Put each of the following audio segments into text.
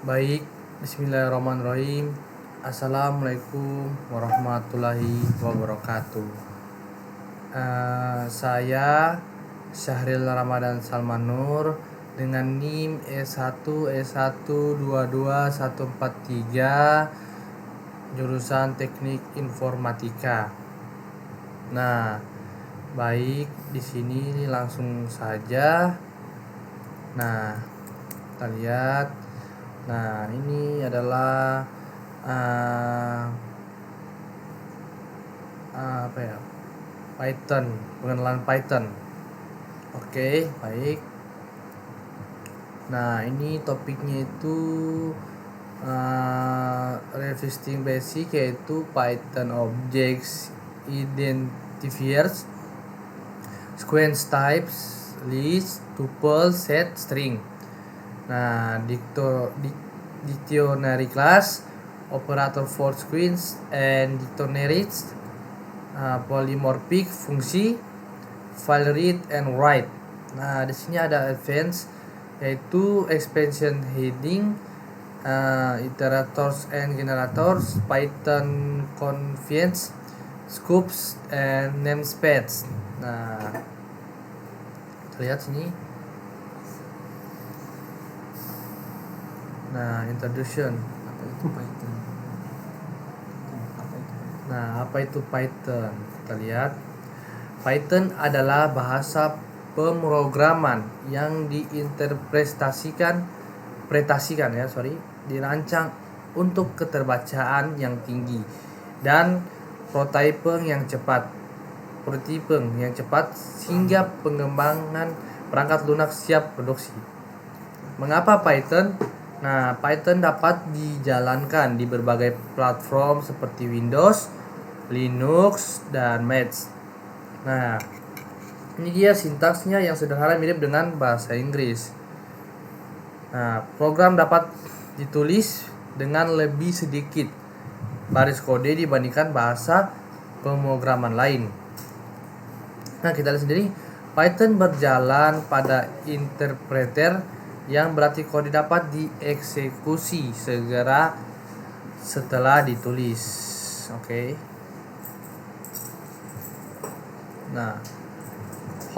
Baik, bismillahirrahmanirrahim. Assalamualaikum warahmatullahi wabarakatuh. Saya Syahril Ramadan Salmanur dengan NIM E1 E1 22 143 jurusan Teknik Informatika. Nah, baik, di sini langsung saja. Nah, kita lihat. Nah, ini adalah apa ya? Python, pengenalan Python. Oke, baik. Nah, ini topiknya itu revisiting basic, yaitu Python objects, identifiers, sequence types, list, tuple, set, string. Nah, dictionary class, operator for sequence and dictionaries, polymorphic fungsi, file read and write. Nah, di sini ada advance, yaitu expansion heading, iterators and generators, Python convenience, scopes and namespace. Nah, lihat sini. Nah, introduction. Apa itu Python? Nah, apa itu Python? Kita lihat. Python adalah bahasa pemrograman yang dirancang untuk keterbacaan yang tinggi dan prototyping yang cepat sehingga pengembangan perangkat lunak siap produksi. Mengapa Python? Nah, Python dapat dijalankan di berbagai platform seperti Windows, Linux, dan Mac. Nah, ini dia sintaksnya yang sederhana mirip dengan bahasa Inggris. Nah, program dapat ditulis dengan lebih sedikit baris kode dibandingkan bahasa pemrograman lain. Nah, kita lihat sendiri, Python berjalan pada interpreter, yang berarti kode dapat dieksekusi segera setelah ditulis. Oke. Nah,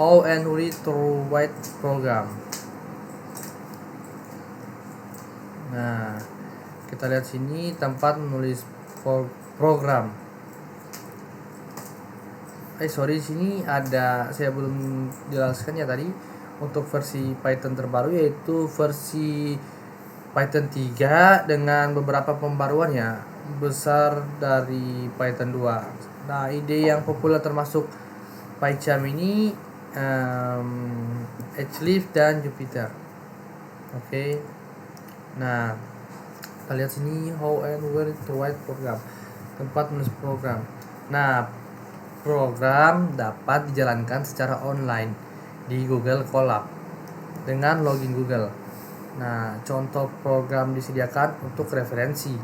how and read to write program. Nah, kita lihat sini tempat menulis program. Sini ada, saya belum jelaskan ya tadi, untuk versi Python terbaru, yaitu versi Python 3 dengan beberapa pembaruan ya besar dari Python 2. Nah, ide yang populer termasuk PyCharm ini, Hleaf dan Jupyter. Oke. Nah, kita lihat sini how and where to write program. Tempat menulis program. Nah, program dapat dijalankan secara online di Google Colab dengan login Google. Nah, contoh program disediakan untuk referensi.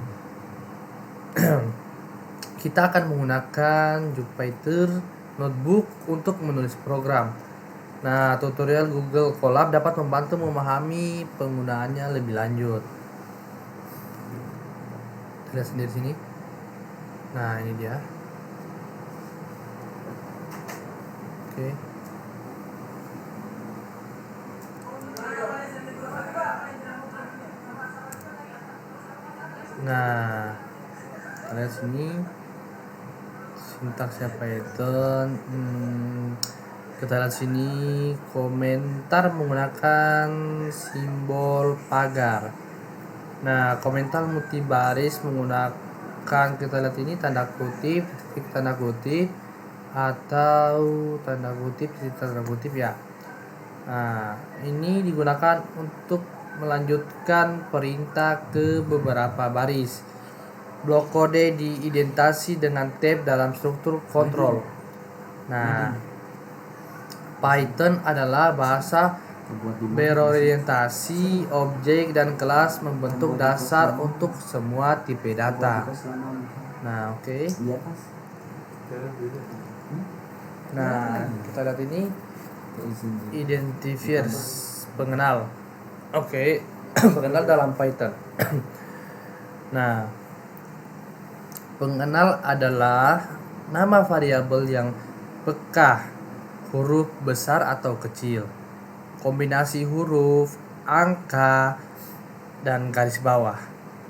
Kita akan menggunakan Jupyter Notebook untuk menulis program. Nah, tutorial Google Colab dapat membantu memahami penggunaannya lebih lanjut. Lihat sendiri sini. Nah, ini dia. Oke. Nah, lihat sini sintaksnya Python. Kita lihat sini komentar menggunakan simbol pagar. Nah, komentar multibaris menggunakan, kita lihat ini, tanda kutip, titik tanda kutip, atau tanda kutip, titik tanda kutip ya. Nah, ini digunakan untuk melanjutkan perintah ke beberapa baris. Blok kode diidentasi dengan tab dalam struktur kontrol. Nah, Python adalah bahasa berorientasi objek dan kelas, membentuk dasar untuk semua tipe data. Nah, oke. Nah, kita lihat ini identifiers, pengenal. Oke. Pengenal dalam Python. Nah, pengenal adalah nama variabel yang peka huruf besar atau kecil, kombinasi huruf, angka, dan garis bawah.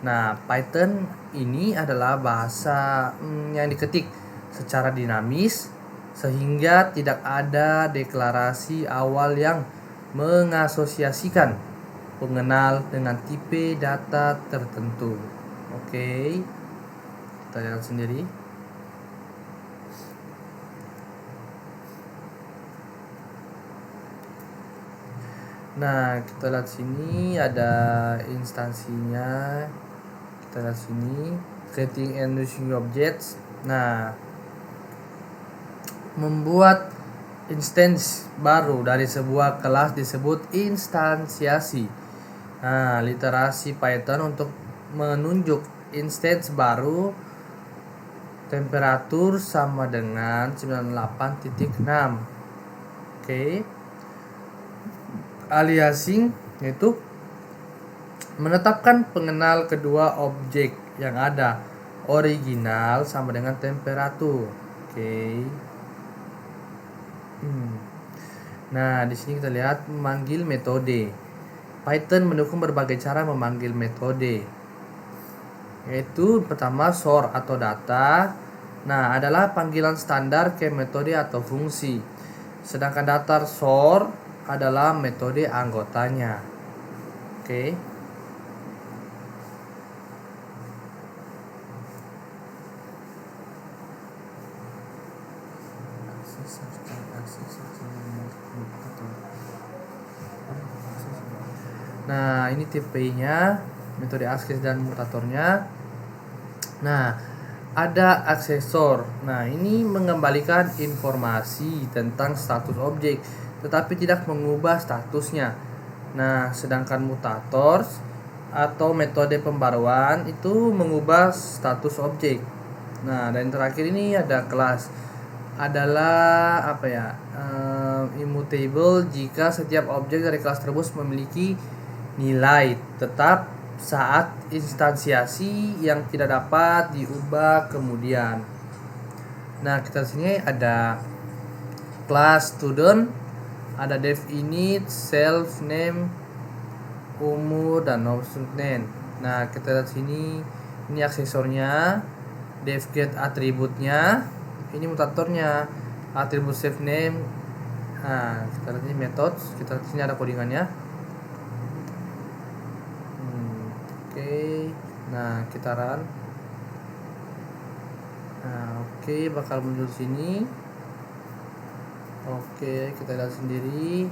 Nah, Python ini adalah bahasa yang diketik secara dinamis sehingga tidak ada deklarasi awal yang mengasosiasikan pengenal dengan tipe data tertentu. Oke, kita lihat sendiri. Nah, kita lihat sini ada instansinya. Kita lihat sini, creating and using objects. Nah, membuat instance baru dari sebuah kelas disebut instansiasi. Nah, literasi Python untuk menunjuk instance baru, temperatur sama dengan 98.6. Oke. Aliasing yaitu menetapkan pengenal kedua objek yang ada, original sama dengan temperatur. Oke. Nah, di sini kita lihat memanggil metode. Python mendukung berbagai cara memanggil metode. Yaitu pertama sort atau data. Nah, adalah panggilan standar ke metode atau fungsi. Sedangkan datar sort adalah metode anggotanya. Oke. Nah, ini tipenya, metode akses dan mutatornya. Nah, ada aksesor. Nah, ini mengembalikan informasi tentang status objek tetapi tidak mengubah statusnya. Nah, sedangkan mutator atau metode pembaruan itu mengubah status objek. Nah, dan terakhir ini ada kelas adalah immutable jika setiap objek dari kelas tersebut memiliki nilai tetap saat instansiasi yang tidak dapat diubah kemudian. Nah, kita sini ada kelas student, ada def init, self name, umur, dan option name. Nah, kita lihat sini, ini aksesornya, def get atributnya, ini mutatornya, atribut self name. Nah, kita lihat ini metode, kita lihat sini ada codingannya. Oke. Nah, kita run. Nah, oke, bakal muncul sini. Oke, kita lihat sendiri.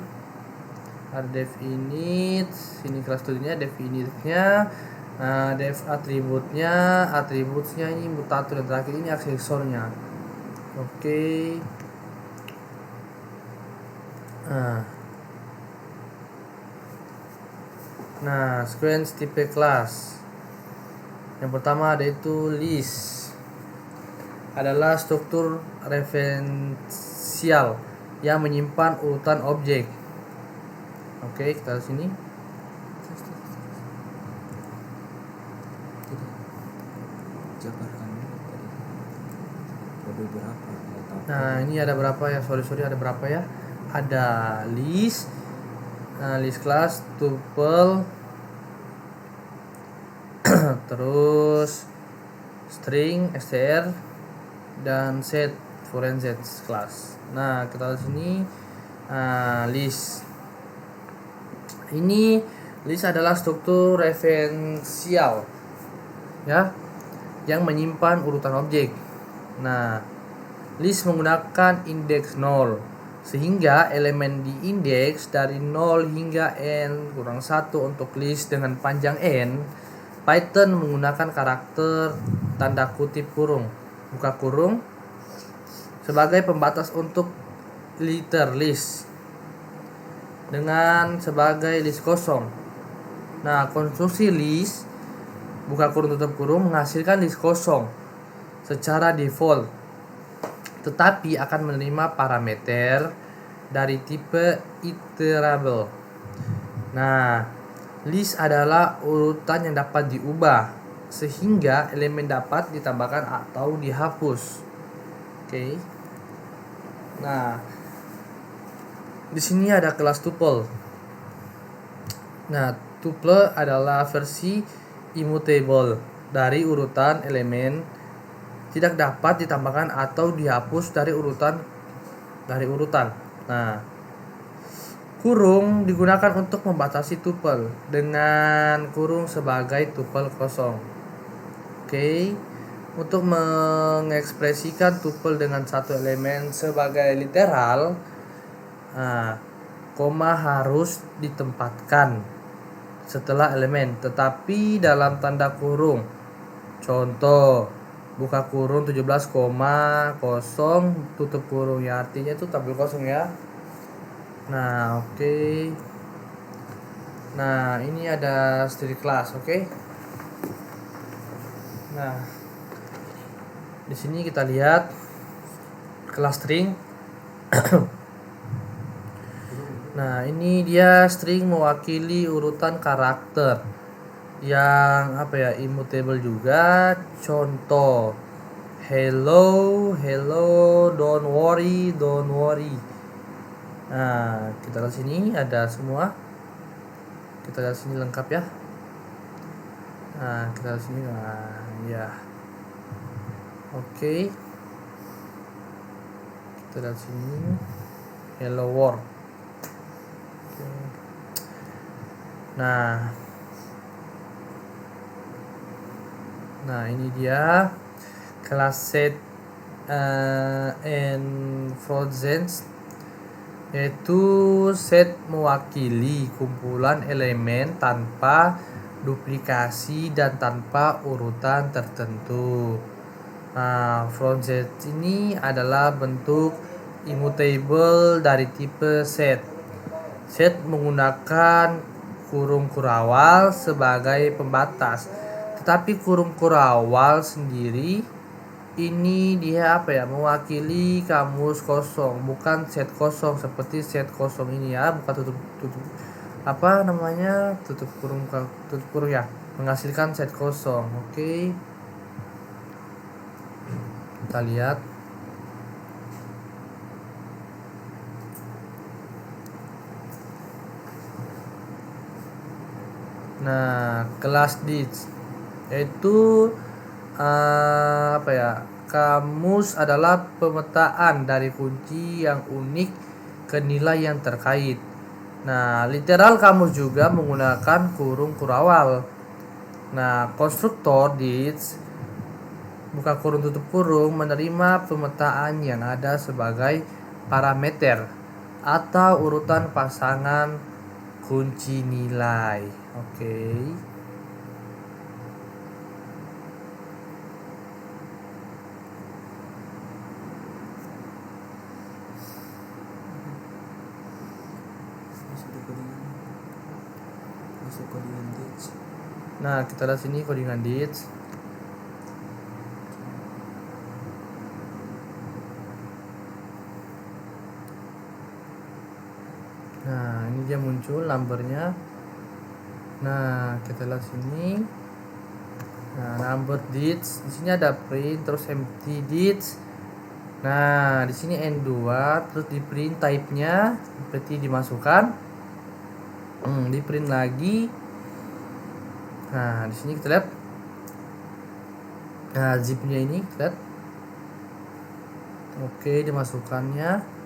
Ada def init, sini kelas studentnya, def initnya, def atributnya ini mutator, dan terakhir ini aksesornya. Oke. Nah, sequence tipe kelas. Yang pertama ada itu list. Adalah struktur referensial yang menyimpan urutan objek. Oke, kita lihat sini. Nah, ini ada berapa ya? Sorry ada berapa ya? Ada list, list class, tuple, terus string, str, dan set foreign set class. Nah, kita lihat sini list. Ini list adalah struktur referensial ya yang menyimpan urutan objek. Nah, list menggunakan indeks 0 sehingga elemen di indeks dari 0 hingga n kurang 1 untuk list dengan panjang n. Python menggunakan karakter tanda kutip kurung, buka kurung sebagai pembatas untuk liter list dengan sebagai list kosong. Nah, konstruksi list buka kurung tutup kurung menghasilkan list kosong secara default, tetapi akan menerima parameter dari tipe iterable. Nah, List adalah urutan yang dapat diubah sehingga elemen dapat ditambahkan atau dihapus. Oke. Nah, di sini ada kelas tuple. Nah, tuple adalah versi immutable dari urutan elemen tidak dapat ditambahkan atau dihapus dari urutan. Nah, kurung digunakan untuk membatasi tuple dengan kurung sebagai tuple kosong. Oke. Untuk mengekspresikan tuple dengan satu elemen sebagai literal, koma harus ditempatkan setelah elemen tetapi dalam tanda kurung. Contoh, buka kurung 17, kosong, tutup kurung, ya artinya itu tabel kosong ya. Nah, oke. Nah, ini ada string class, oke. Nah, di sini kita lihat kelas string. Nah, ini dia string mewakili urutan karakter yang immutable juga. Contoh, hello, don't worry. Nah, kita lihat sini ada semua. Kita lihat sini lengkap ya. Nah, kita lihat sini, ya. Oke. Kita lihat sini hello world. Oke. Nah, ini dia kelas set and frozen, yaitu set mewakili kumpulan elemen tanpa duplikasi dan tanpa urutan tertentu. Nah, frozen ini adalah bentuk immutable dari tipe set. Set menggunakan kurung kurawal sebagai pembatas, tetapi kurung kurawal sendiri ini dia mewakili kamus kosong, bukan set kosong seperti set kosong ini ya, bukan tutup kurung ya, menghasilkan set kosong. Oke. Kita lihat. Nah, kelas dict yaitu kamus adalah pemetaan dari kunci yang unik ke nilai yang terkait. Nah, literal kamus juga menggunakan kurung kurawal. Nah, konstruktor dict buka kurung tutup kurung menerima pemetaan yang ada sebagai parameter atau urutan pasangan kunci nilai. Oke. Nah, kita lihat sini codingan dict. Nah, ini dia muncul numbernya. Nah, kita lihat sini. Nah, number dict. Di sini ada print, terus empty dict. Nah, di sini N2, terus di print type-nya seperti dimasukkan. Di print lagi. Nah, di sini kita lihat. Nah, zip-nya ini kita lihat. Oke, dimasukkannya.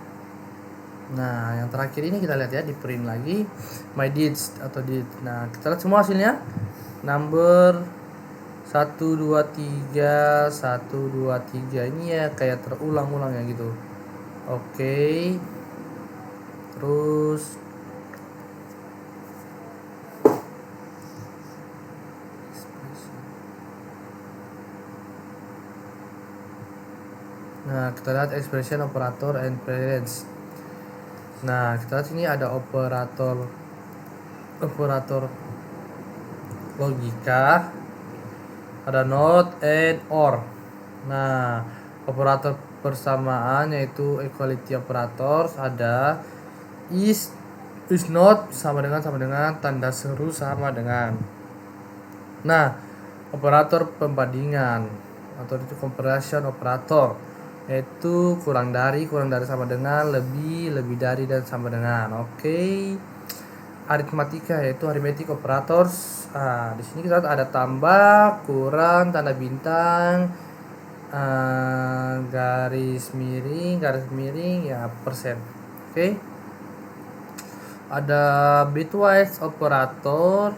Nah, yang terakhir ini kita lihat ya, di print lagi my dict atau dict. Nah, kita lihat semua hasilnya. Number 1 2 3 1 2 3 ini ya kayak terulang-ulang ya gitu. Oke. Terus nah, kita lihat expression, operator, and presence. Nah, kita lihat sini ada operator logika, ada not and or. Nah, operator persamaan yaitu equality operators ada is, is not sama dengan, tanda seru sama dengan. Nah, operator pembandingan atau itu comparison operator, yaitu kurang dari sama dengan, lebih dari dan sama dengan. Oke. Aritmatika yaitu arithmetic operators. Di sini kita ada tambah, kurang, tanda bintang, garis miring ya, persen. Oke. Ada bitwise operator.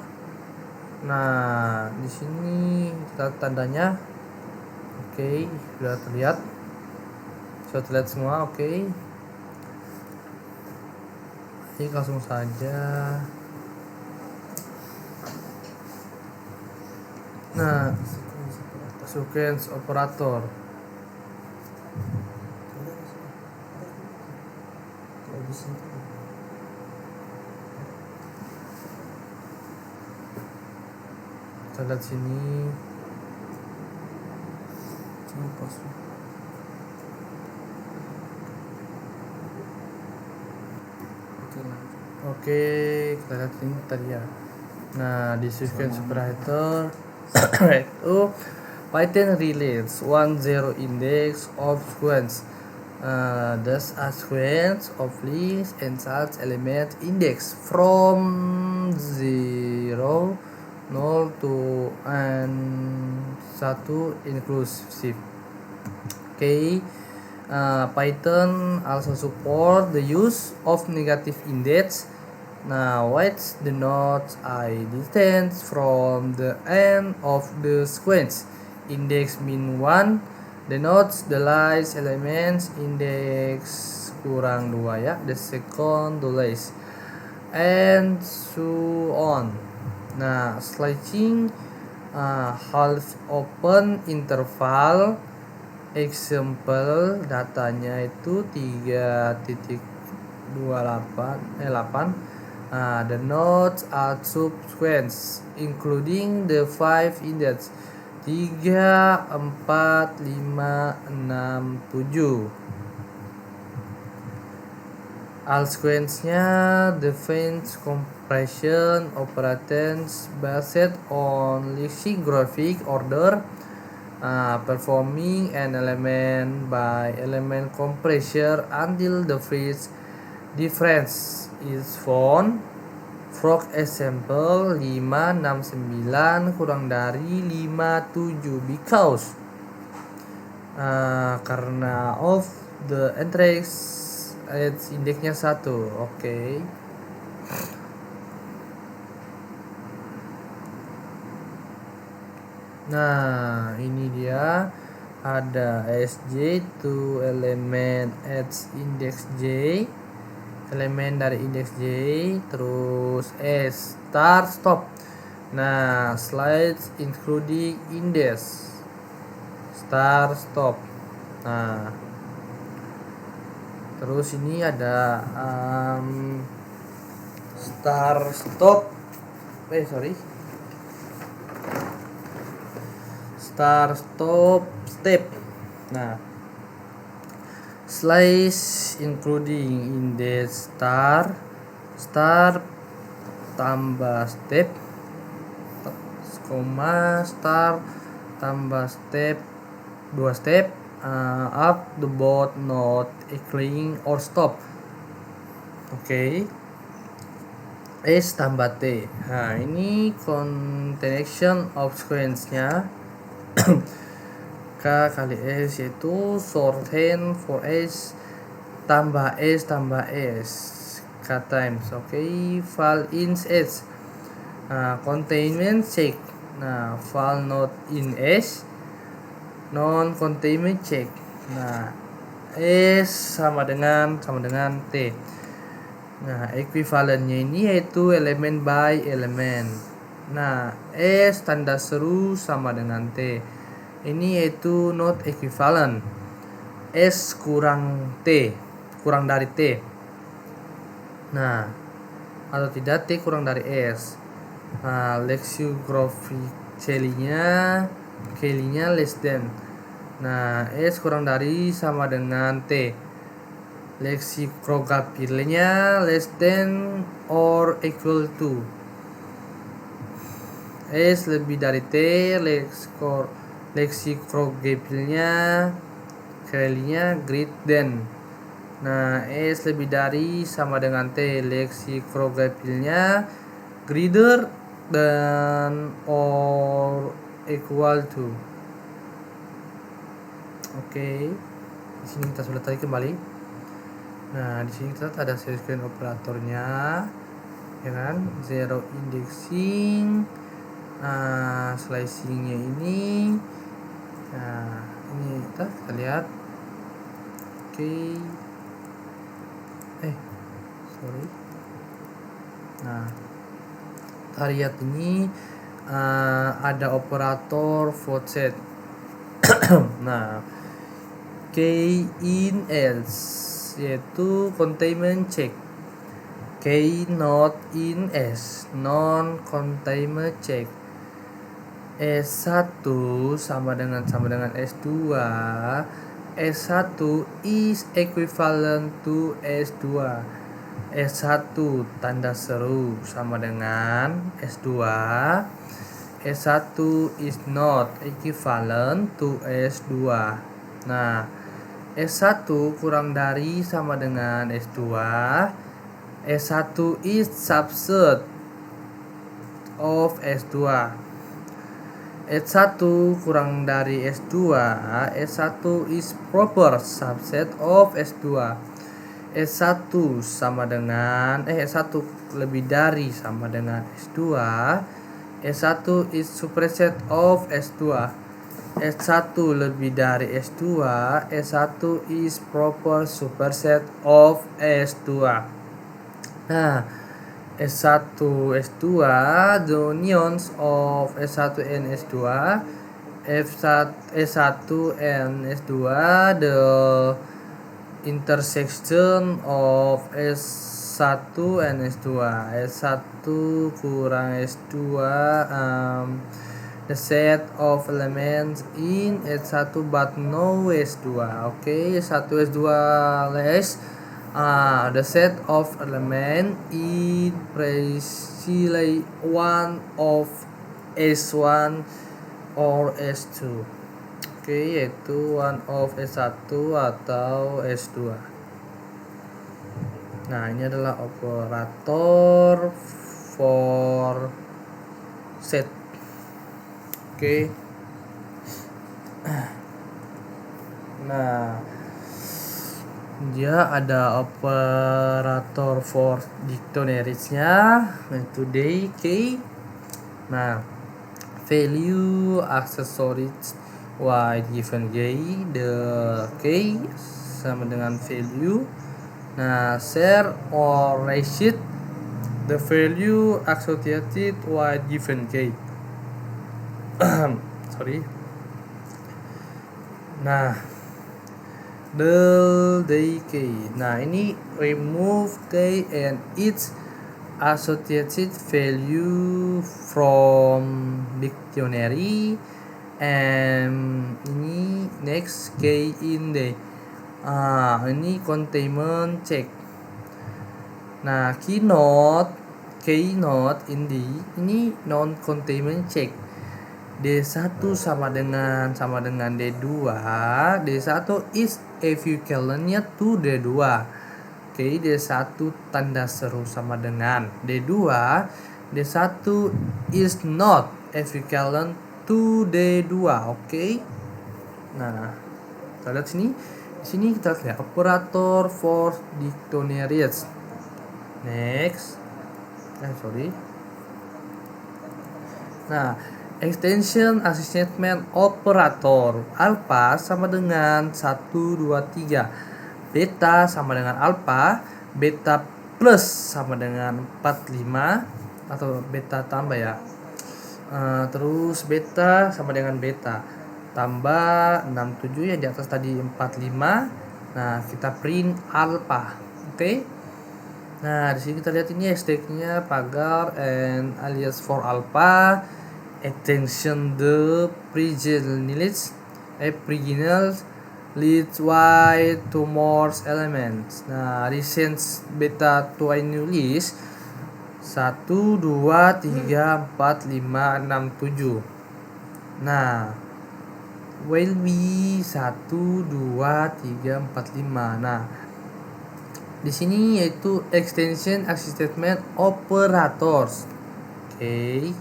Nah, di sini kita tandanya. Oke, sudah terlihat. Sudah terlihat semua, oke. Jadi langsung saja. Nah, sequence operator. Kita lihat sini. Oke, kita lihat ini tadi ya. Nah, di sequence operator itu Python relates 10 index of sequence. Thus a sequence of lists and such element index from 0 to 1 inclusive. Okay. Python also support the use of negative index. Now, which denotes a distance from the end of the sequence. Index min 1 denotes the last elements, index kurang 2 ya, the second the last, and so on. Nah, slicing half open interval. Example datanya itu 3.8. The nodes are subsequence including the 5 index 3, 4, 5, 6, 7. All sequence-nya defines compression operations based on lexicographic order, performing an element by element compression until the phase difference is found. For example 5, 6, 9 kurang dari 5, 7 because karena of the entries indeksnya 1. Oke. Nah, ini dia ada SJ itu elemen at index J, elemen dari indeks J, terus S start stop. Nah, slides including index start stop. Nah, terus ini ada start stop start stop step. Nah, slice including index start tambah step, koma start tambah step 2 step, up the board not equaling or stop. Oke. S tambah T. Nah, ini continuation of sequence-nya. K kali S yaitu shorthand for S tambah S K times. Oke. File in S, containment check. Nah, file not in S, non containment check. Nah, S sama dengan T. Nah, ekuivalennya ini yaitu elemen by elemen. Nah, S tanda seru sama dengan T. Ini yaitu not equivalent. S kurang T, kurang dari T. Nah, atau tidak T kurang dari S. Nah, lexicography Kelly-nya less than. Nah, S kurang dari sama dengan T. leksikografilnya less than or equal to. S lebih dari T, leksikografilnya kalinya greater than. Nah, S lebih dari sama dengan T, leksikografilnya greater than or equal to. Oke. Di sini kita sudah tarik kembali. Nah, di sini kita ada series operatornya, ya kan? Zero indexing, slicingnya ini. Nah, ini kita lihat. Oke. Sorry. Nah, kita lihat ini ada operator float set. Nah, K in else yaitu containment check, K not in S non containment check, S1 sama dengan S2, S1 is equivalent to S2, S1 tanda seru sama dengan S2, S1 is not equivalent to S2. Nah, S1 kurang dari sama dengan S2, S1 is subset of S2, S1 kurang dari S2, S1 is proper subset of S2, S1 sama dengan S1 lebih dari sama dengan S2, S1 is superset of S2, S1 lebih dari S2, S1 is proper superset of S2. Nah, S1, S2, the unions of S1 and S2, S1 and S2, the intersection of S1 and S2, S1 kurang S2, the set of elements in S1 but no S2. Okay, S1 S2 less the set of element in precisely one of S1 or S2. Oke, yaitu one of S1 atau S2. Nah, ini adalah operator for set. Oke. Nah, dia ada operator for dictionaries-nya, yaitu day, K. Nah, value accessories y given J, the K sama dengan value. Nah, share or receipt, the value associated y given K. Sorry. Nah, day K. Nah, ini remove K and its associated value from dictionary, and ini next K in day. Ini containment check. Nah, K not in D ini non containment check. D1 sama dengan D2. D1 is equivalent to D2. Oke, D1 tanda seru sama dengan D2. D1 is not equivalent to D2. Oke. Nah, kita lihat sini. Di sini kita lihat operator for dictionaries. Next. Nah, extension assignment operator alpha sama dengan 1, 2, 3, beta sama dengan alpha, beta plus sama dengan 4, 5 atau beta tambah ya, terus beta sama dengan beta tambah 6, 7 ya di atas tadi 4, 5. Nah, kita print alpha. Oke. Nah, di sini kita lihat ini stack-nya pagar and alias for alpha, extension the preginals, leads Y to more elements. Nah, recent beta 2 ini list 1, 2, 3, 4, 5, 6, 7. Nah, will be 1, 2, 3, 4, 5. Nah, di sini yaitu extension statement operators. Oke.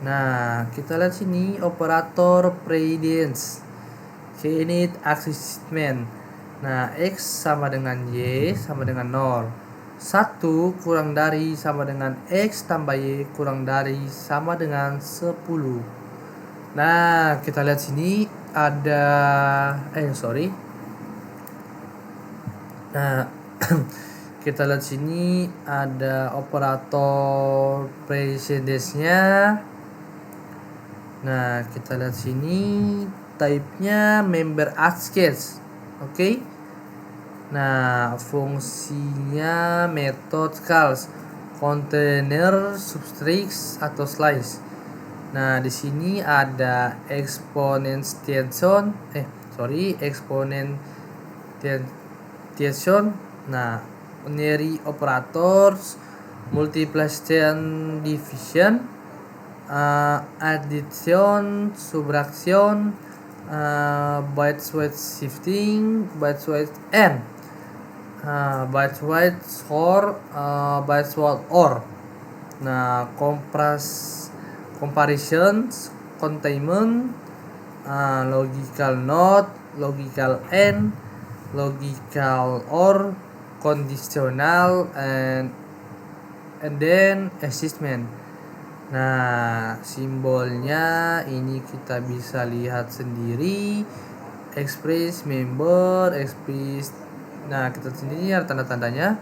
Nah, kita lihat sini operator precedence. Init statement. Nah, X sama dengan Y sama dengan 0. 1 kurang dari sama dengan X tambah Y kurang dari sama dengan 10. Nah, kita lihat sini ada Nah, kita lihat sini ada operator precedence-nya. Nah, kita lihat sini type-nya member ASCII. Oke. Nah, fungsinya method calls container substring atau slice. Nah, di sini ada exponentiation. Nah, binary operators, multiplication, division, addition, subtraction, bytewise shifting, bytewise and bytewise or bytewise or. Nah, comparisons, containment, logical not, logical and, logical or, conditional and then assessment. Nah, simbolnya ini kita bisa lihat sendiri, express, member, express. Nah, kita sendiri ada tanda-tandanya.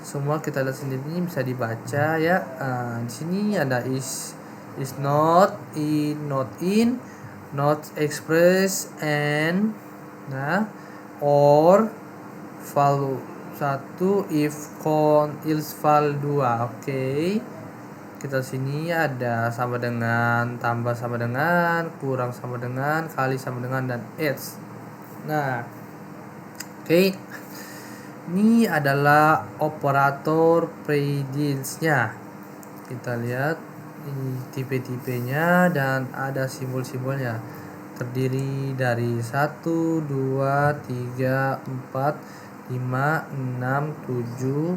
Semua kita lihat sendiri bisa dibaca ya. Di sini ada is not, not in, not express and or val 1 if con else val 2. Oke. Kita sini ada sama dengan, tambah sama dengan, kurang sama dengan, kali sama dengan, dan else. Nah, oke. Ini adalah operator precedence-nya. Kita lihat tipe-tipenya dan ada simbol-simbolnya. Terdiri dari 1, 2, 3, 4, 5, 6, 7,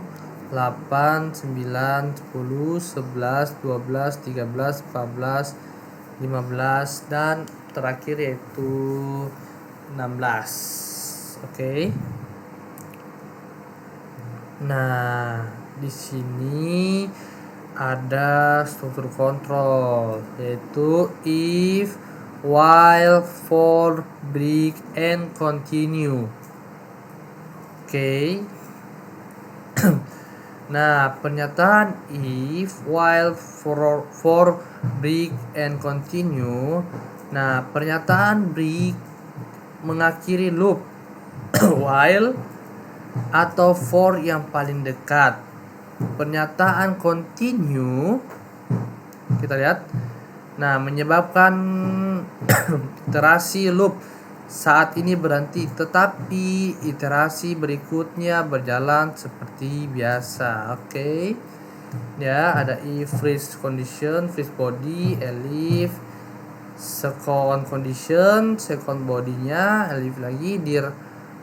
8, 9, 10, 11, 12, 13, 14, 15, dan terakhir yaitu 16. Oke. Nah, di sini ada struktur kontrol yaitu if, while, for, break, and continue. Oke. Nah, pernyataan if, while, for, break, and continue. Nah, pernyataan break mengakhiri loop while atau for yang paling dekat. Pernyataan continue kita lihat. Nah, menyebabkan iterasi loop saat ini berhenti, tetapi iterasi berikutnya berjalan seperti biasa. Oke. Ya, ada if first condition, first body, elif, second condition, second body-nya, elif lagi, dir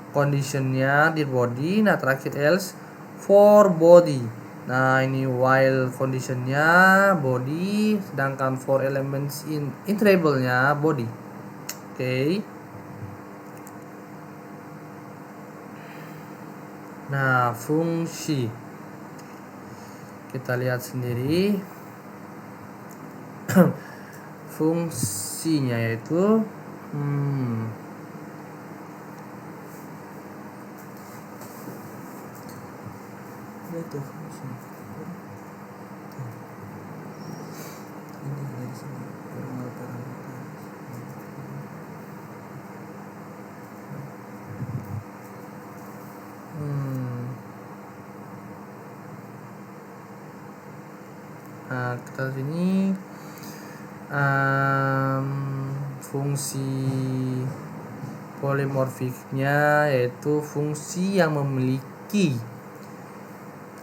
conditionnya, dir body. Nah, terakhir else for body. Nah, ini while conditionnya body, sedangkan for elements in variable-nya body. Oke. Nah, fungsi kita lihat sendiri. Fungsinya yaitu itu fungsi ini dari sini formal parameter. Nah, kita sini fungsi Polimorfiknya yaitu fungsi yang memiliki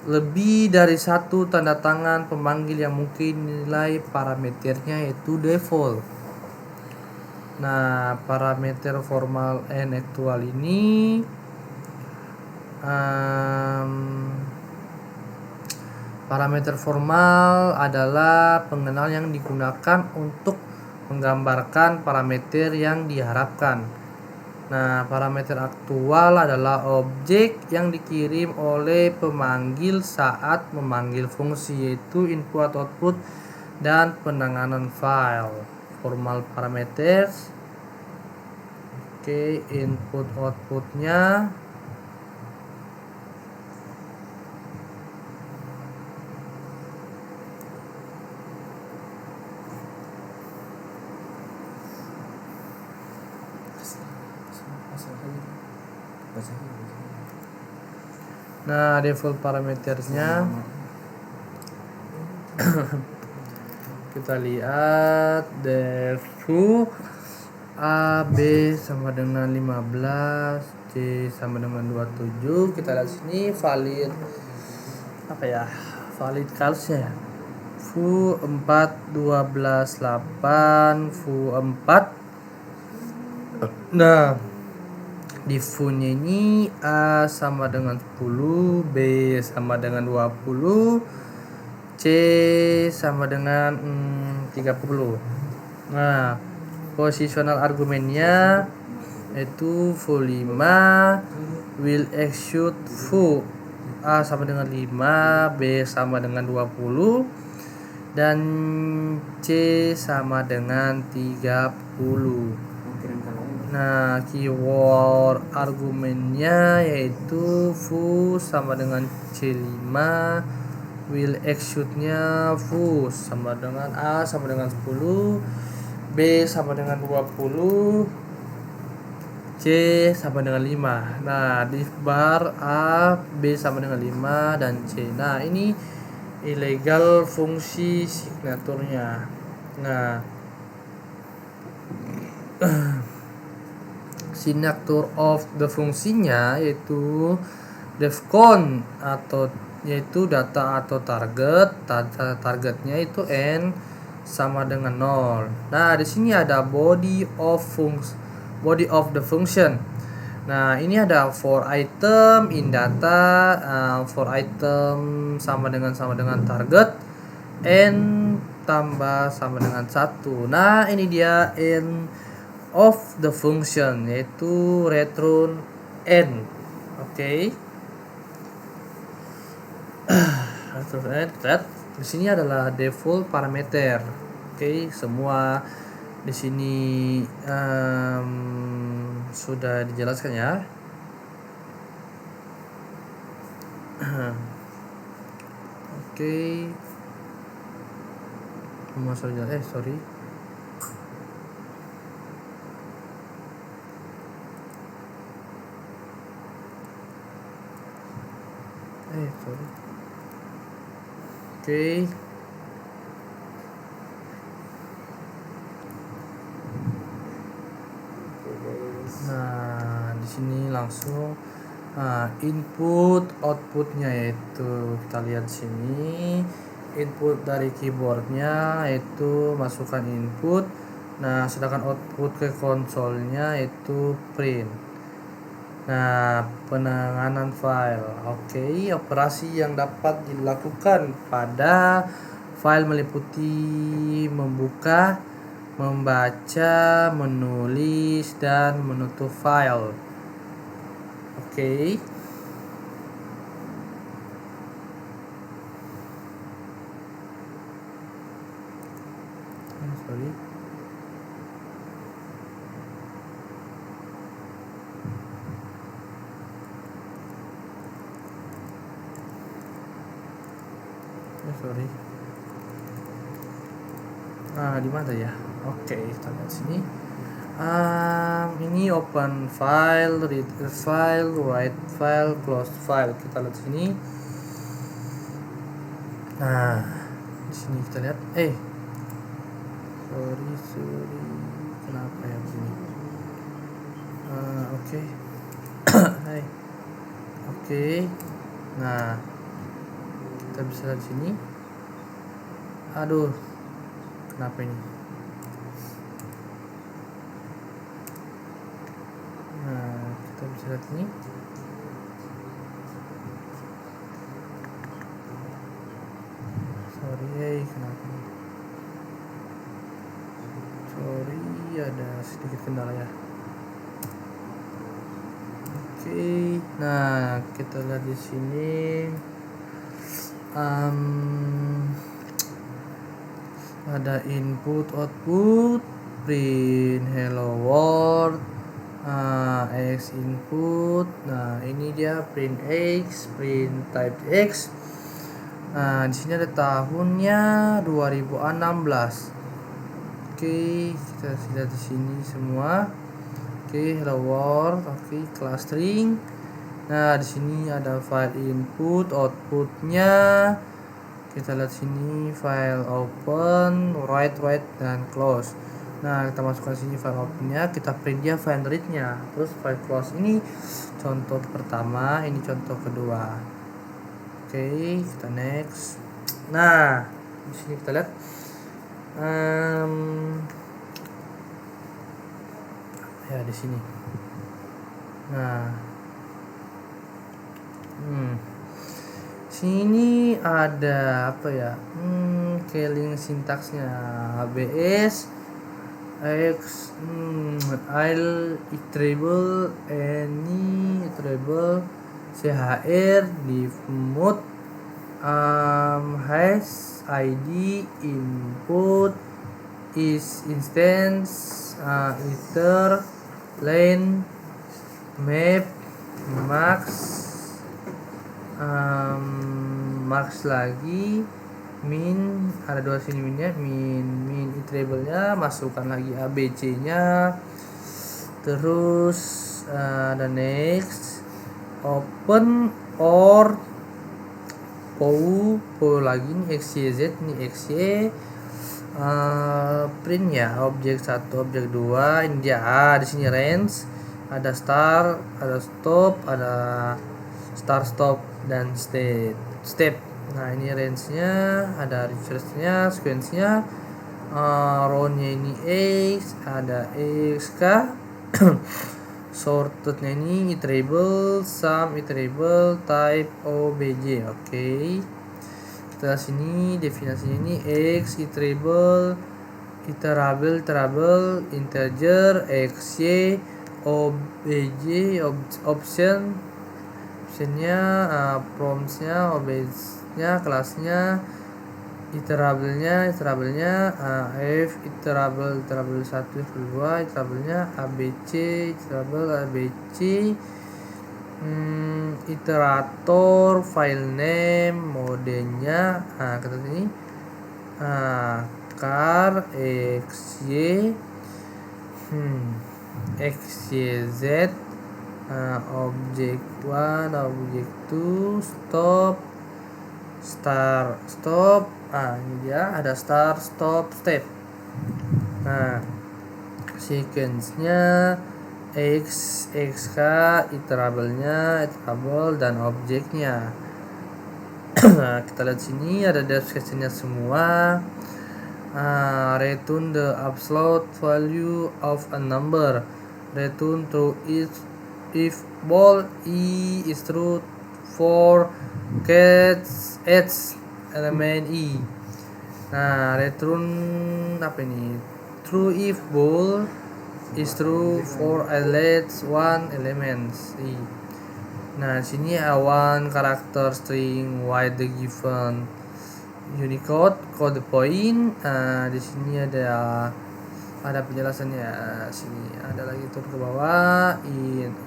lebih dari satu tanda tangan pemanggil yang mungkin nilai parameternya yaitu default. Nah, parameter formal and actual ini parameter formal adalah pengenal yang digunakan untuk menggambarkan parameter yang diharapkan. Nah, parameter aktual adalah objek yang dikirim oleh pemanggil saat memanggil fungsi, yaitu input, output, dan penanganan file. Formal parameters. Oke, input outputnya nah, default parametersnya kita lihat default A B sama dengan 15, C sama dengan 27. Kita lihat sini valid valid calsnya ya. Foo 4 12 8 Foo 4. Nah, di foo-nya ini A sama dengan 10, B sama dengan 20, C sama dengan 30. Nah, positional argumennya yaitu foo 5 will execute foo A sama dengan 5, B sama dengan 20, dan C sama dengan 30. Nah, keyword argumennya yaitu foo sama dengan C5, will execute-nya foo sama dengan A sama dengan 10, B sama dengan 20, C sama dengan 5. Nah, di bar A, B sama dengan 5 dan C. Nah, ini illegal fungsi signaturnya. Nah, signature of the fungsinya yaitu defcon atau yaitu data atau targetnya itu n sama dengan 0. Nah, di sini ada body of the function. Nah, ini ada for item in data, for item sama dengan target, n tambah sama dengan 1. Nah, ini dia n of the function yaitu return n. Oke. Di sini adalah default parameter. Oke, semua di sini sudah dijelaskan ya. Oke. Sorry. Oke. Nah, di sini langsung input outputnya yaitu kita lihat sini input dari keyboardnya yaitu masukkan input. Nah, sedangkan output ke konsolnya yaitu print. Nah, penanganan file. Oke, operasi yang dapat dilakukan pada file meliputi membuka, membaca, menulis, dan menutup file. Oke. Sorry. Di mana ya? Oke, kita lihat sini. Ini open file, read file, write file, close file. Kita lihat sini. Nah, di sini kita lihat. Sorry. Kenapa ya begini? Oke. Hai. Oke. Nah, kita bisa lihat sini. Aduh, kenapa ini? Nah, kita bisa lihat ini. Sorry, kenapa? Sorry, ada sedikit kendala ya. Oke, nah kita lihat di sini. Ada input output, print hello world, x input. Nah ini dia print x, print type x. Nah di sini ada tahunnya 2016. Oke, kita lihat di sini semua. Oke, hello world. Oke, kelas string. Nah di sini ada file input, outputnya. Kita lihat sini file open, write, dan close. Nah kita masukkan sini file opennya, kita print dia file readnya. Terus file close ini contoh pertama, ini contoh kedua. Oke, kita next. Nah di sini kita lihat ya di sini. Nah sini ada apa ya? Scaling sintaksnya ABS X I'll iterable any iterable CHR div mode has ID input is instance iter len map max max lagi min, ada dua sini minnya, min iterable nya masukkan lagi abc nya, terus ada next open or pou lagi nih xyz nih xy print ya objek 1 objek 2 ini dia. Di sini range ada start, ada stop, ada start stop dan step. Nah ini range nya, ada reverse nya, sequence nya, row nya ini x, ada xk sorted nya ini iterable, sum iterable, type obj. Oke, kita sini definisinya ini x iterable, iterable, integer, xy, obj, optionnya, promptnya, objeknya, kelasnya, iterable-nya f, iterable 1, iterable 2, iterable-nya abc, iterator, file name, modenya. Kata sini char xy xyz, object 1, object 2, stop, start, stop. Ini dia ada start, stop, step. Nah sequence-nya x, xk, iterable-nya, iterable dan objeknya. Nah kita lihat sini ada description-nya semua. Return the absolute value of a number, return true if bold e is true for cats element e. Nah return apa ini, true if bold is true for elements 1 elements e. Nah sini one karakter string wide the given Unicode code point. Di sini ada penjelasannya. Sini ada lagi turun ke bawah,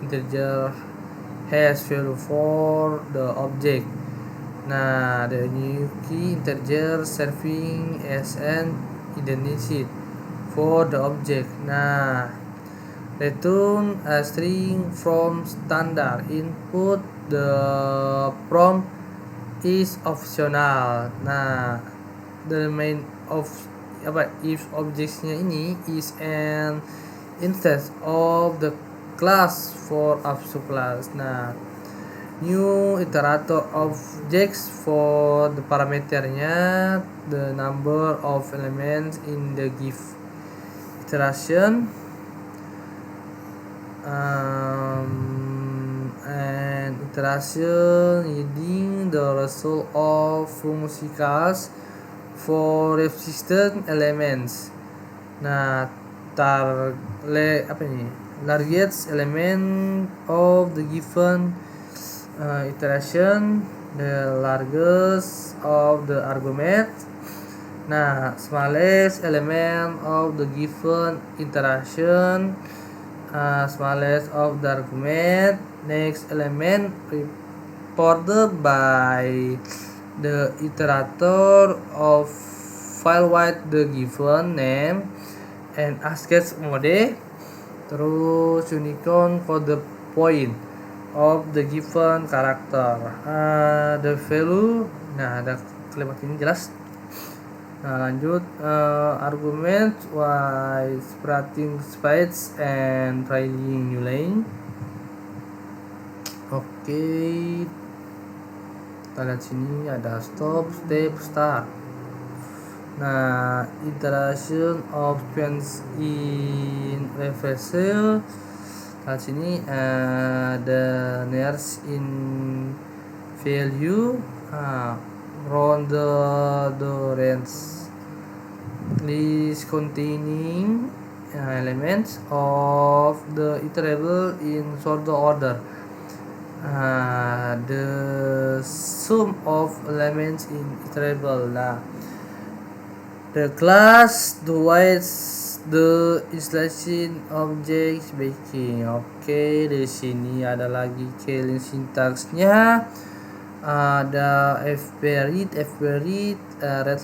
integer has value for the object. Nah the new key integer serving as an identity for the object. Nah return a string from standard input, the prompt is optional. Nah the main of if objectnya ini is an instance of the class for abstract class. Nah, new iterator objects for the parameternya the number of elements in the give iteration, and iteration yielding the result of function calls for persistent elements. Nah, largest element of the given iteration, the largest of the argument. Nah, smallest element of the given iteration, smallest of the argument. Next element reported by the iterator of file with the given name and asked mode. Terus unicorn for the point of the given character, the value. Nah, ada kalimat ini jelas. Nah, lanjut, argument while separating space and trying new line. Oke, kita lihat sini ada stop, step, start. Nah, iteration of sequence in reversal. Lihat sini ada nearest in value, round the range list containing elements of the iterable in sorted order. The sum of elements in iterable. Nah, the class divides the installation objects baking. Oke, di sini ada lagi keyring sintaksnya. Ada fbread, red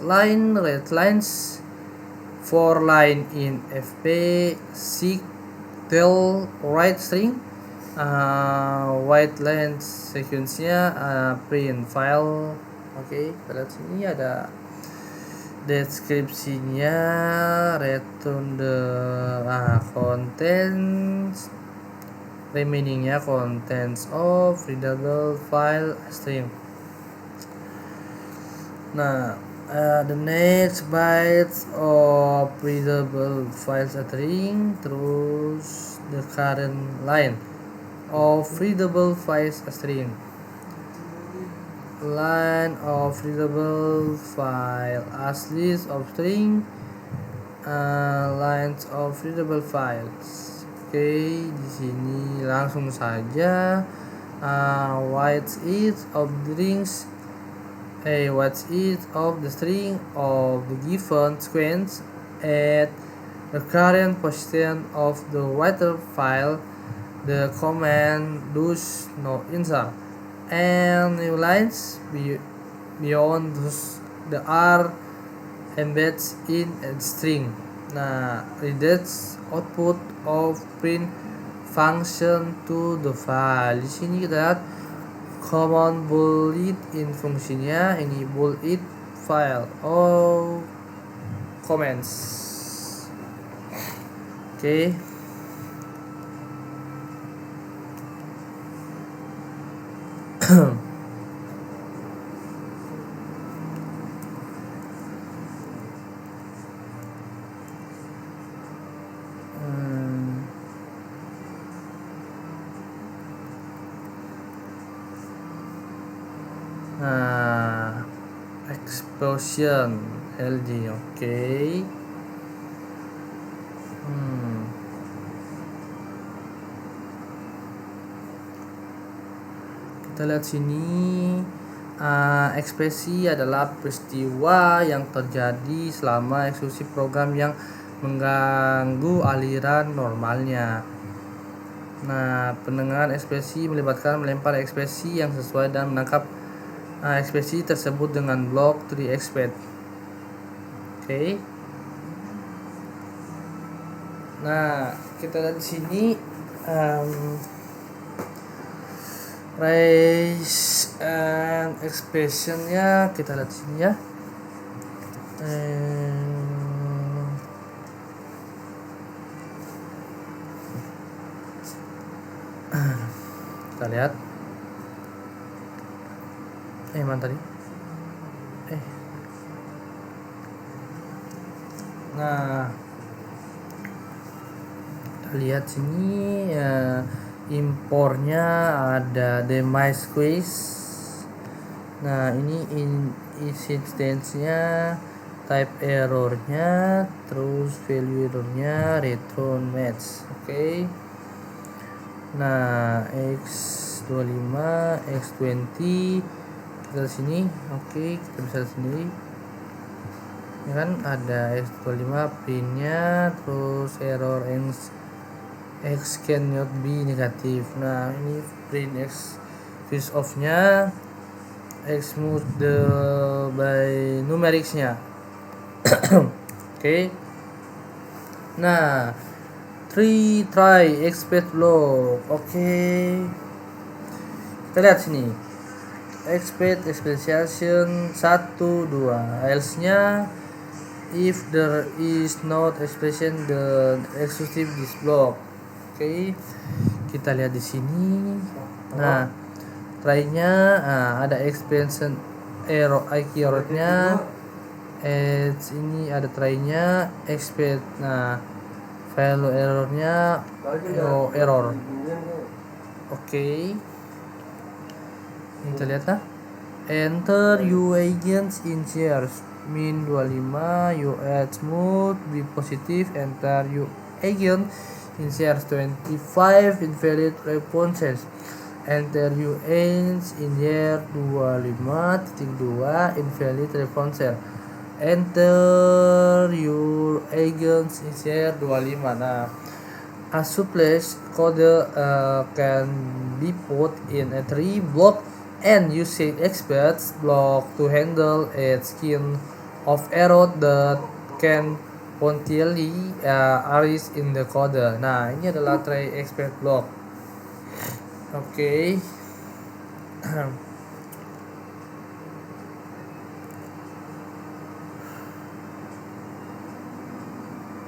lines, for line in fp, seek, tell, write string, white lines sequence-nya, print file. Oke, kita lihat sini ada deskripsinya, return the contents, remainingnya contents of readable file string. Nah, the next bytes of readable file string, terus the current line of readable file string, line of readable file as list of string, lines of readable files. Oke, di sini langsung saja. What's each of the string of the given sequence at the current position of the writer file. The command does no insert and new lines beyond those the are embeds in a string. Nah, reads output of print function to the file. Di sini kita lihat command bullet in fungsinya, ini bullet file of comments. Oke. Nah, explosion LG. Oke. Kita lihat sini, ekspresi adalah peristiwa yang terjadi selama eksekusi program yang mengganggu aliran normalnya. Nah, pendengaran ekspresi melibatkan melempar ekspresi yang sesuai dan menangkap ekspresi tersebut dengan blok to the expect. Oke. Nah, kita lihat di sini, raise and expression-nya kita lihat di sini ya. kita lihat. Mana tadi? Nah, kita lihat sini impornya ada demise quiz. Nah, ini instance-nya, type errornya, terus value errornya, return match. Oke. Nah, x25, x20 kita sini. Oke, kita bisa lihat sendiri. Ya kan ada x25 printnya, terus error x cannot be negatif. Nah, ini print x fish off nya, x move the by numericsnya. Oke. Nah, try expect block. Oke. Kita lihat sini. Expect expression 1 2, else nya if there is not expression the exhaustive this block. Oke. Kita lihat di sini. Nah, try-nya ada expansion error error-nya. Ini ada try-nya expect. Nah, value error-nya error. Oke. Kita lihat lah. Enter U agents in shares min 25 U add smooth be positive. Enter U agent in shares 25 invalid responses. Enter U agents in year 25.2 invalid responses. Enter your agents in share 25. Nah, a supplies code can be put in a tree block and using experts block to handle a skin of error that can potentially arise in the code. Nah, ini adalah try expert block. Oke.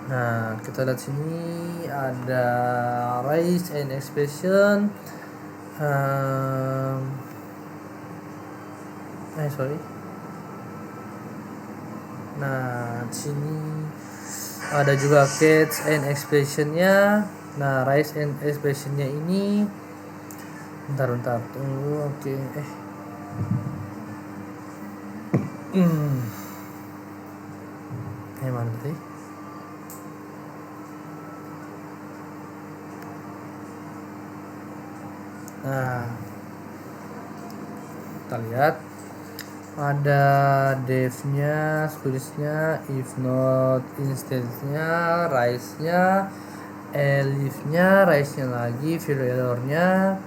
Nah, kita lihat sini ada raise and expression. Sorry. Nah, di sini ada juga catch and expressionnya. Nah, raise and expressionnya ini bentar tunggu. Oke. Mana tadi? Nah, kita lihat ada def-nya, squeeze-nya, if not instance-nya, rise-nya, elif-nya, rise-nya lagi, value error-nya,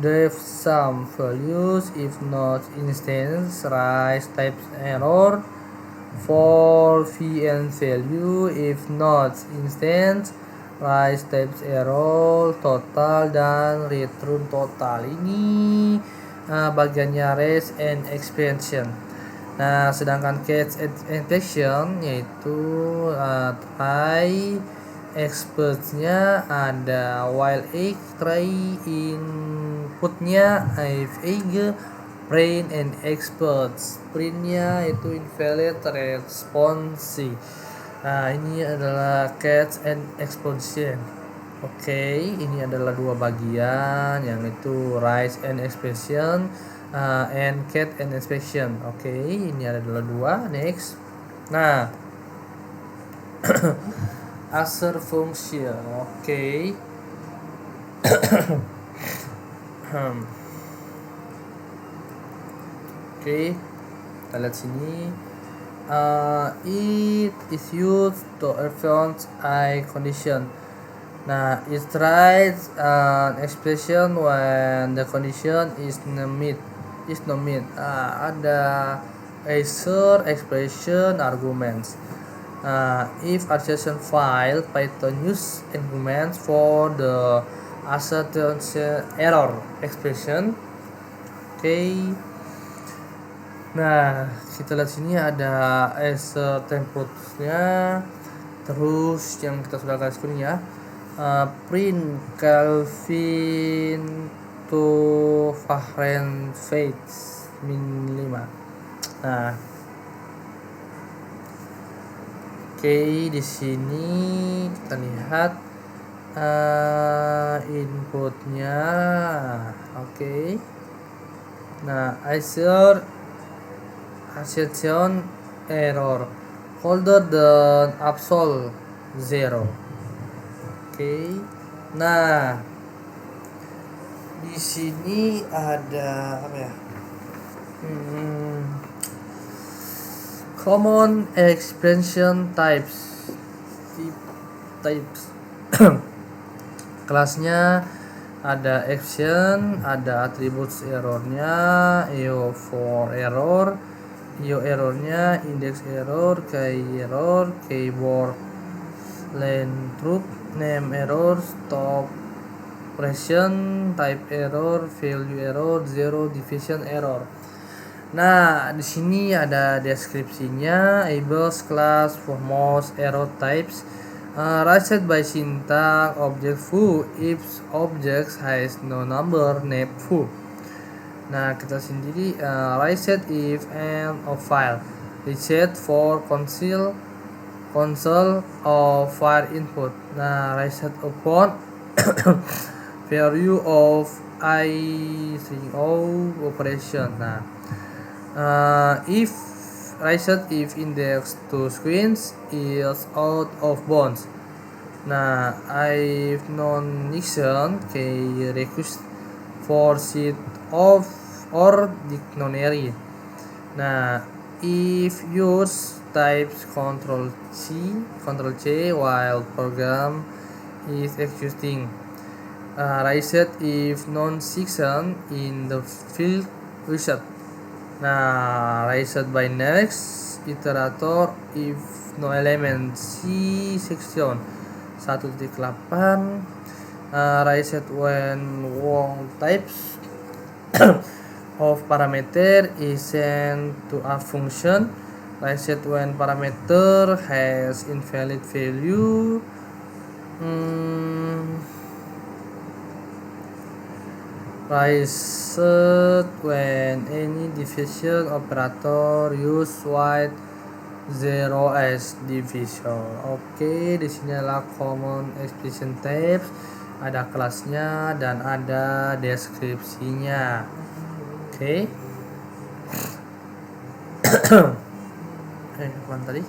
def some values, if not instance, rise types error, for v and value, if not instance, rise types error, total, dan return total. Ini bagiannya raise and expansion. Nah, sedangkan catch and expansion yaitu try experts-nya ada while egg, try inputnya if egg, print and experts, printnya itu invalid response. Nah, ini adalah catch and expansion. Oke, ini adalah dua bagian, yang itu rise and expansion and catch and expansion. Oke, ini adalah dua. Next. Nah, assert function. Oke. Oke, kita lihat sini. It is used to advance I condition. Nah, it tries an expression when the condition is not met. Ada assert expression arguments. If assertion file, Python use arguments for the assertion error expression. Oke. Nah, kita lihat sini ada assert template-nya. Terus yang kita sudah kasih kuning ya. Print Kelvin to Fahrenheit -5. Nah, oke, di sini kita lihat inputnya. Oke. Nah, assertion error colder than absolute 0. Oke. Nah, di sini ada apa ya? Common expression types. Kelasnya ada action, ada attributes errornya, IO for error, IO errornya, index error, key error, keyboard line truth, name error, stop operation, type error, value error, zero division error. Nah, di sini ada deskripsinya, abels class for most error types. Raised by syntax object foo if object has no number named foo. Nah, kita sendiri raised if and of file. Reset for console of file input. Nah, raised upon value of I3O operation. Nah, if raised if index to screens is out of bounds. Nah, if non-action key request for set of or dictionary. Nah, if use types Ctrl C while program is executing. Raised if non-section in the field reset. Nah, raised by next iterator if no element C section 1.8. Raised when one types of parameter is sent to a function. Raised when parameter has invalid value. Raised when any division operator use white 0 as division. Oke, di sini adalah common expression types, ada kelasnya dan ada deskripsinya. Oke. Kapan tadi?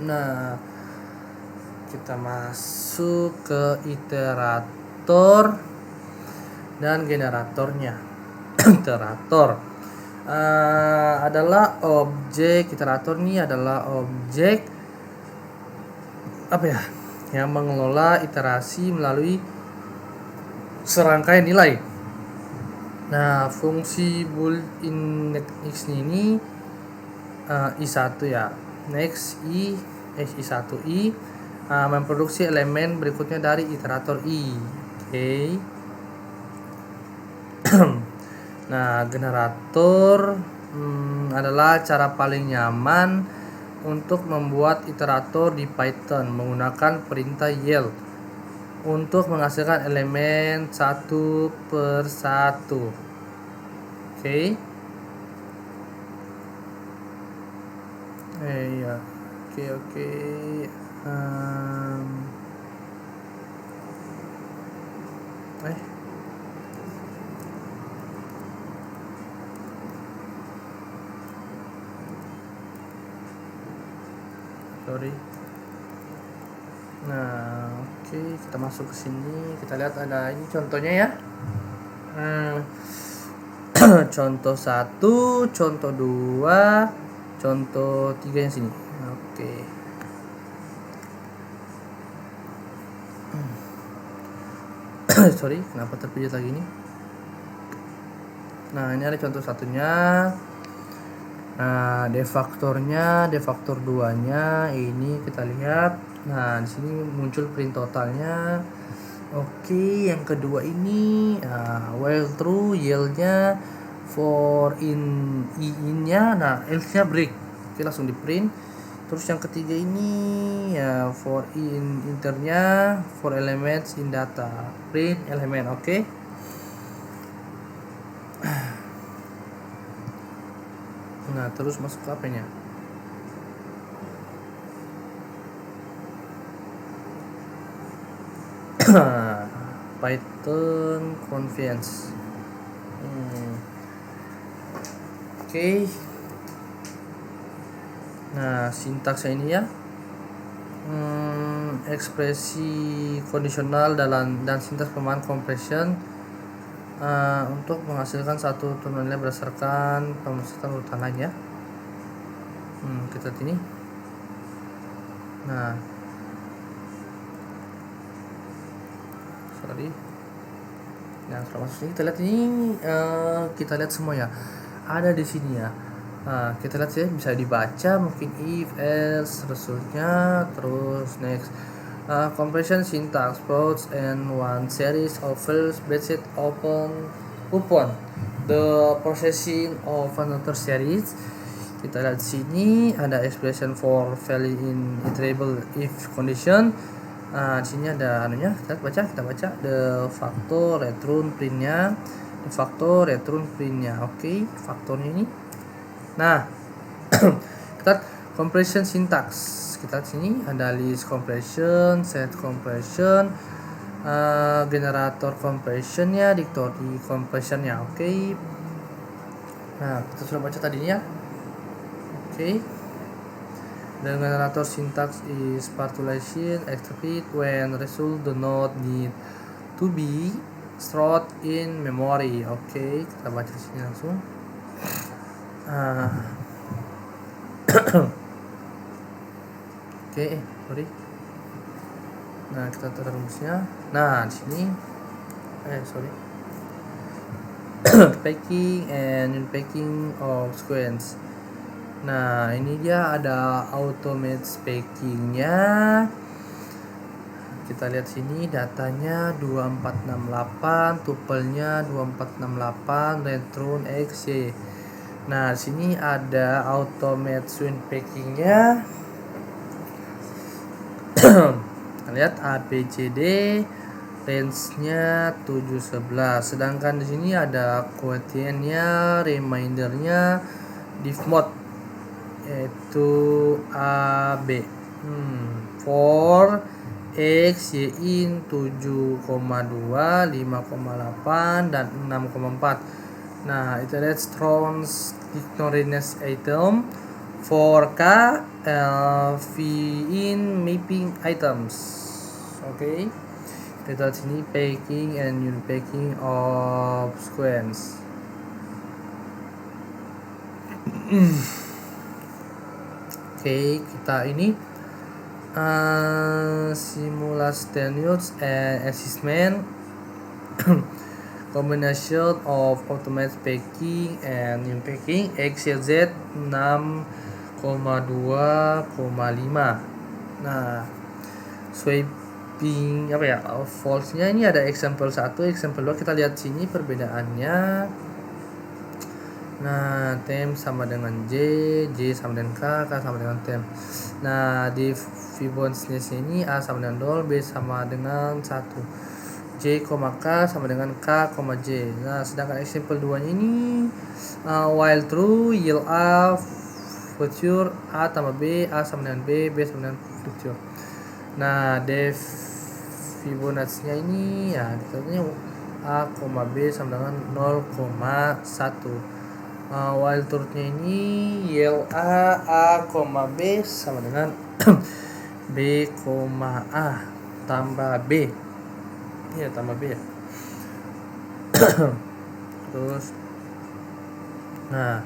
Nah, kita masuk ke iterator dan generatornya. Iterator adalah objek. Iterator ini adalah objek apa ya, yang mengelola iterasi melalui serangkaian nilai. Nah, fungsi boolean next ini i1 ya, next i1 memproduksi elemen berikutnya dari iterator i. Oke. Nah, generator adalah cara paling nyaman untuk membuat iterator di Python menggunakan perintah yield untuk menghasilkan elemen satu per satu. Oke. Oke. Sorry. Nah, oke, kita masuk ke sini. Kita lihat ada ini contohnya ya. Contoh 1, contoh 2, contoh 3 yang sini. Oke. Sorry, kenapa terpijat lagi ini? Nah, ini ada contoh satunya. Nah, defaktornya, defaktor 2-nya ini kita lihat. Nah, di sini muncul print totalnya. Oke, yang kedua ini while true yield-nya for in-nya. Nah, else-nya break. Oke, langsung di print. Terus yang ketiga ini ya for internya for elements in data, print element, oke. Nah, terus masuk ke apanya? Python convenience. Oke. Nah, sintaksnya ini ya. Ekspresi kondisional dan sintaks pelemahan compression untuk menghasilkan satu turunan nilai berdasarkan pemusatan urutan lain ya. Kita lihat ini. Nah, nah setelah masuk sini kita lihat ini, kita lihat semua ya ada di sini ya. Nah, kita lihat ya, bisa dibaca mungkin if, else, resultnya, terus next. Compression syntax plots and one series of fields based upon the processing of another series. Kita lihat sini ada expression for value in iterable if condition. Di sini ada anunya, kita baca the factor return printnya, oke, faktornya ini. Nah, kita compression syntax, kita sini ada list compression, set compression, generator compressionnya, dictionary compressionnya, oke. Nah, kita sudah baca tadinya, oke. The generator syntax is partialization except when result do not need to be stored in memory, oke. Kita baca sini langsung. Oke, sorry. Nah, kita taruh rumusnya. Nah, di sini packing and unpacking of sequence. Nah, ini dia ada automate packingnya. Kita lihat sini datanya 2468, tuplenya 2468, return x, y. Nah, di sini ada automate swing packingnya. Lihat A B C D, range-nya 711. Sedangkan di sini ada quotient-nya, remindernya, div mode yaitu A B. For X, Y in 7,2, 5,8 dan 6,4. Nah, itu ada Strong's ignoramus item for K, V in mapping items. Oke. Kita lihat sini packing and unpacking of sequence. Oke, kita ini simultaneous and assessment combination of automated packing and unpacking XYZ 6,2,5. Nah, sweeping false-nya ini ada example 1, example 2. Kita lihat sini perbedaannya. Nah, temp sama dengan J sama dengan K sama dengan temp. Nah, di Fibonacci ini A sama dengan 0, B sama dengan 1. J, K sama dengan K, J. Nah, sedangkan example 2 nya ini while true yield A future A tambah B, A sama dengan B, B sama dengan future. Nah, def Fibonacci nya ini ya katanya A, B sama dengan 0,1. While truth-nya ini yield A, B sama dengan B, A tambah B. Iya, tambah B ya. Terus nah,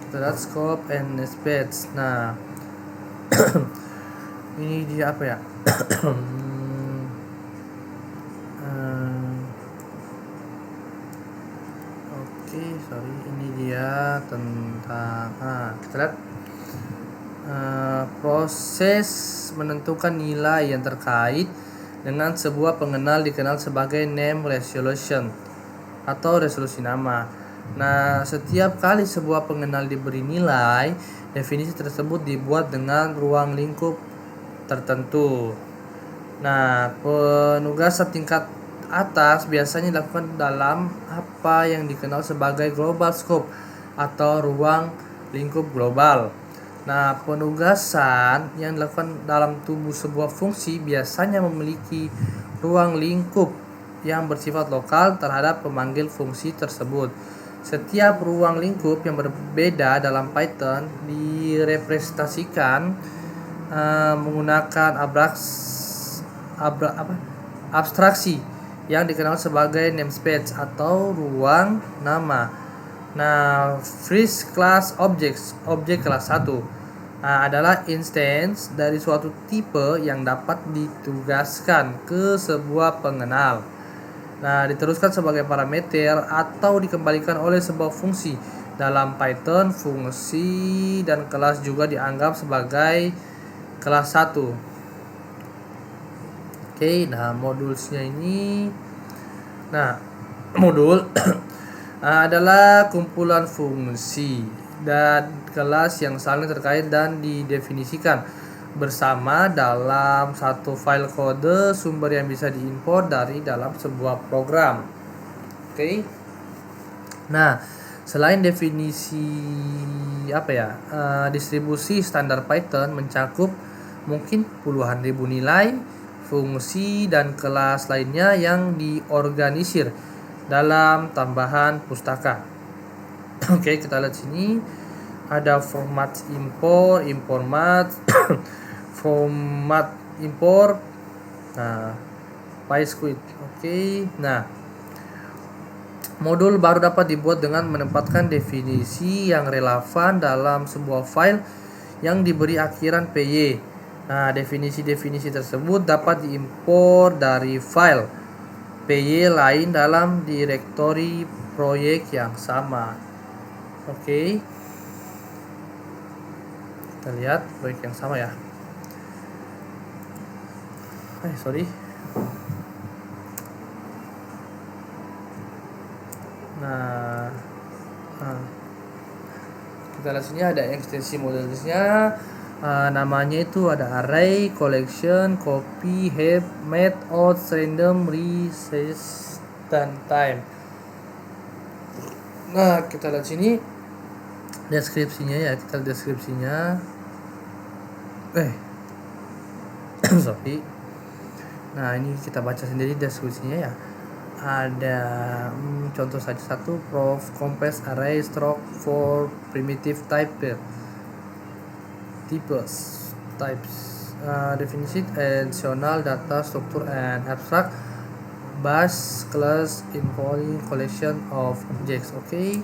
kita lihat scope and speeds. Nah, ini dia apa ya? Ini dia tentang kita lihat proses menentukan nilai yang terkait dengan sebuah pengenal dikenal sebagai name resolution atau resolusi nama. Nah, setiap kali sebuah pengenal diberi nilai, definisi tersebut dibuat dengan ruang lingkup tertentu. Nah, penugasan tingkat atas biasanya dilakukan dalam apa yang dikenal sebagai global scope atau ruang lingkup global. Nah, penugasan yang dilakukan dalam tubuh sebuah fungsi biasanya memiliki ruang lingkup yang bersifat lokal terhadap pemanggil fungsi tersebut. Setiap ruang lingkup yang berbeda dalam Python direpresentasikan menggunakan abstraksi yang dikenal sebagai namespace atau ruang nama. Nah, first class objects, objek kelas 1 adalah instance dari suatu tipe yang dapat ditugaskan ke sebuah pengenal. Nah, diteruskan sebagai parameter atau dikembalikan oleh sebuah fungsi. Dalam Python, fungsi dan kelas juga dianggap sebagai kelas 1. Oke, nah modulsnya ini. Nah, modul adalah kumpulan fungsi dan kelas yang saling terkait dan didefinisikan bersama dalam satu file kode sumber yang bisa diimport dari dalam sebuah program. Oke. Nah, selain definisi distribusi standar Python mencakup mungkin puluhan ribu nilai, fungsi dan kelas lainnya yang diorganisir dalam tambahan pustaka. Oke, kita lihat sini ada format import, format import. Nah, PyScript. Oke. Nah, modul baru dapat dibuat dengan menempatkan definisi yang relevan dalam sebuah file yang diberi akhiran py. Nah, definisi-definisi tersebut dapat diimpor dari file py lain dalam direktori proyek yang sama. Oke. Kita lihat proyek yang sama ya. Nah, kita lihat sini ada ekstensi modulnya. Namanya itu ada array, collection, copy, heap, math, odds, random, recess, dan time. Nah, kita lihat sini deskripsinya ya. Sorry. Nah, ini kita baca sendiri deskripsinya ya. Ada contoh saja satu, proof compress array struct for primitive types, definite, additional data structure and abstract bus class involving collection of objects. Okay.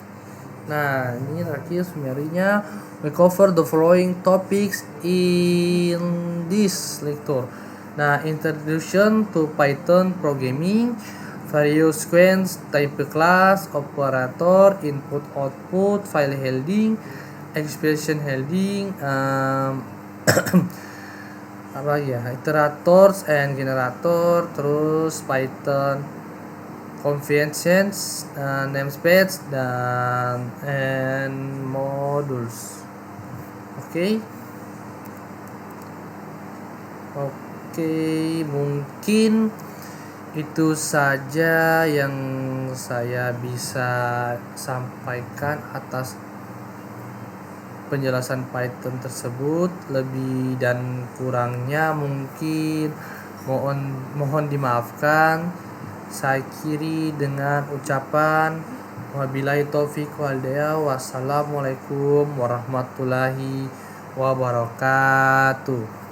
Nah, ini terakhir summary-nya. We cover the following topics in this lecture. Nah, introduction to Python programming, various sequence, type class, operator, input output, file handling, expression handling, iterators and generator, terus Python conventions, namespace, dan modules. Oke, mungkin itu saja yang saya bisa sampaikan atas penjelasan Python tersebut. Lebih dan kurangnya mungkin mohon dimaafkan. Saya akhiri dengan ucapan wabillahi taufiq wal hidayah. Wassalamualaikum warahmatullahi wabarakatuh.